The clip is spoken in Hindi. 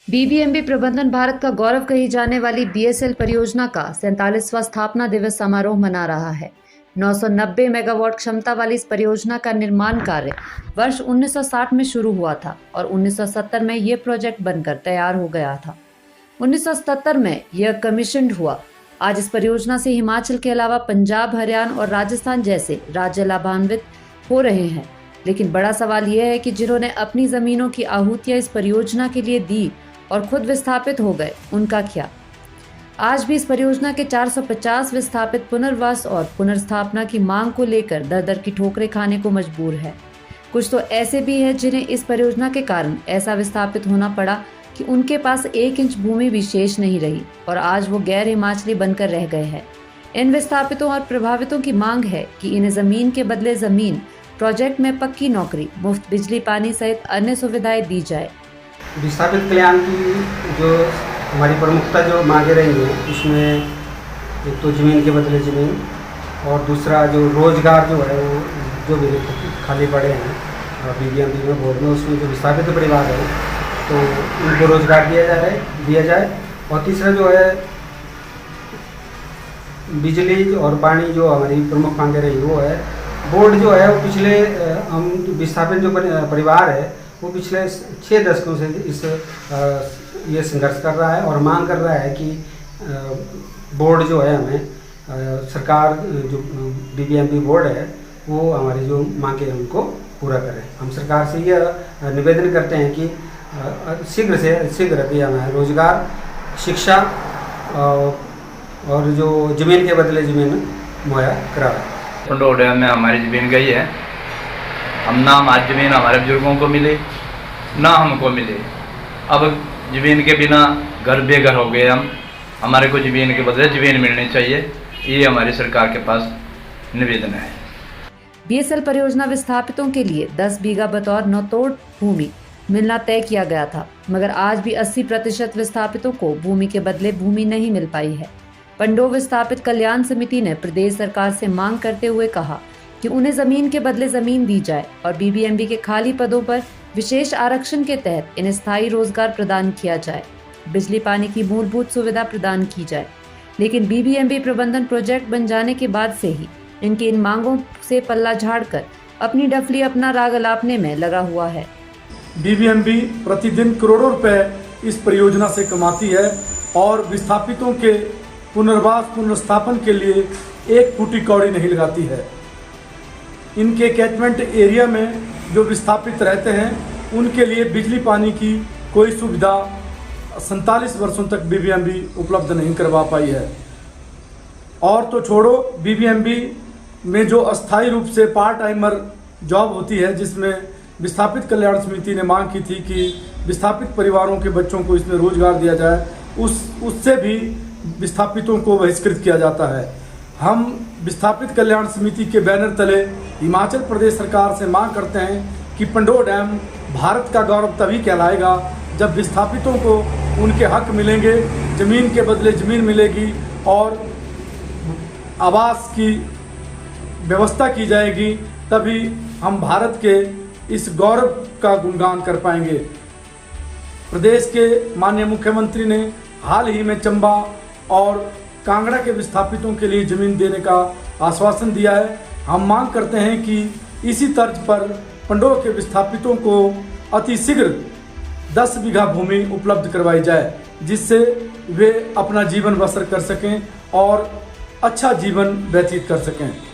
बीबीएमबी प्रबंधन भारत का गौरव कही जाने वाली बीएसएल परियोजना का 47वां स्थापना दिवस समारोह मना रहा है। 990 मेगावाट क्षमता वाली इस परियोजना का निर्माण कार्य वर्ष 1960 में शुरू हुआ था और 1970 में यह प्रोजेक्ट बनकर तैयार हो गया था। 1977 में यह कमीशन्ड हुआ। आज इस परियोजना से हिमाचल के अलावा पंजाब, हरियाणा और राजस्थान जैसे राज्य लाभान्वित हो रहे हैं। लेकिन बड़ा सवाल यह है कि जिन्होंने अपनी जमीनों की आहुतियां इस परियोजना के लिए दी और खुद विस्थापित हो गए, उनका क्या? आज भी इस परियोजना के 450 विस्थापित पुनर्वास और पुनर्स्थापना की मांग को लेकर दर दर की ठोकरें खाने को मजबूर है। कुछ तो ऐसे भी हैं जिन्हें इस परियोजना के कारण ऐसा विस्थापित होना पड़ा कि उनके पास 1 इंच भूमि भी शेष नहीं रही और आज वो गैर हिमाचली बनकर रह गए हैं। इन विस्थापितों और प्रभावितों की मांग है कि इन्हें जमीन के बदले जमीन, प्रोजेक्ट में पक्की नौकरी, मुफ्त बिजली पानी सहित अन्य सुविधाएं दी जाए। विस्थापित कल्याण की जो हमारी प्रमुखता जो मांगे रही हैं, उसमें एक तो ज़मीन के बदले ज़मीन और दूसरा जो रोज़गार जो है वो जो भी खाली पड़े हैं बीबीएमबी में बोर्ड में, उसमें जो विस्थापित परिवार है तो उनको रोज़गार दिया जाए और तीसरा जो है बिजली और पानी जो हमारी प्रमुख मांगे रही वो है। बोर्ड जो है वो पिछले हम विस्थापित जो परिवार है वो पिछले 6 दशकों से ये संघर्ष कर रहा है और मांग कर रहा है कि बोर्ड जो है हमें सरकार जो बीबीएमबी बोर्ड है वो हमारी जो मांगे हैं उनको पूरा करे। हम सरकार से यह निवेदन करते हैं कि शीघ्र से शीघ्र भी हमें रोजगार, शिक्षा और जो ज़मीन के बदले ज़मीन मुहैया कराए। पंडोह डैम में हमारी ज़मीन गई है। हम ना हमारी ज़मीन हमारे बुजुर्गों को मिले ना हमको मिले। अब ज़मीन के बिना घर बेघर हो गए हम। हमारे को ज़मीन के बदले ज़मीन मिलनी चाहिए, ये हमारी सरकार के पास निवेदन है। बीएसएल परियोजना विस्थापितों के लिए 10 बीघा बतौर नौतोड़ भूमि मिलना तय किया गया था, मगर आज भी 80% विस्थापितों को भूमि के बदले भूमि नहीं मिल पाई है। पंडोह विस्थापित कल्याण समिति ने प्रदेश सरकार से मांग करते हुए कहा कि उन्हें जमीन के बदले जमीन दी जाए और बीबीएमबी के खाली पदों पर विशेष आरक्षण के तहत इन्हें स्थायी रोजगार प्रदान किया जाए, बिजली पानी की मूलभूत सुविधा प्रदान की जाए। लेकिन बीबीएमबी प्रबंधन प्रोजेक्ट बन जाने के बाद से ही इनकी इन मांगों से पल्ला झाड़कर अपनी डफली अपना राग अलापने में लगा हुआ है। बीबीएमबी प्रतिदिन करोड़ों रुपए इस परियोजना से कमाती है और विस्थापितों के पुनर्वास पुनर्स्थापन के लिए 1 फूटी कौड़ी नहीं लगाती है। इनके कैचमेंट एरिया में जो विस्थापित रहते हैं उनके लिए बिजली पानी की कोई सुविधा 47 वर्षों तक बीबीएमबी उपलब्ध नहीं करवा पाई है। और तो छोड़ो, बीबीएमबी में जो अस्थायी रूप से पार्ट टाइमर जॉब होती है, जिसमें विस्थापित कल्याण समिति ने मांग की थी कि विस्थापित परिवारों के बच्चों को इसमें रोजगार दिया जाए, उससे भी विस्थापितों को बहिष्कृत किया जाता है। हम विस्थापित कल्याण समिति के बैनर तले हिमाचल प्रदेश सरकार से मांग करते हैं कि पंडोह डैम भारत का गौरव तभी कहलाएगा जब विस्थापितों को उनके हक मिलेंगे, ज़मीन के बदले ज़मीन मिलेगी और आवास की व्यवस्था की जाएगी, तभी हम भारत के इस गौरव का गुणगान कर पाएंगे। प्रदेश के माननीय मुख्यमंत्री ने हाल ही में चंबा और कांगड़ा के विस्थापितों के लिए ज़मीन देने का आश्वासन दिया है। हम मांग करते हैं कि इसी तर्ज पर पंडोह के विस्थापितों को अतिशीघ्र 10 बीघा भूमि उपलब्ध करवाई जाए, जिससे वे अपना जीवन बसर कर सकें और अच्छा जीवन व्यतीत कर सकें।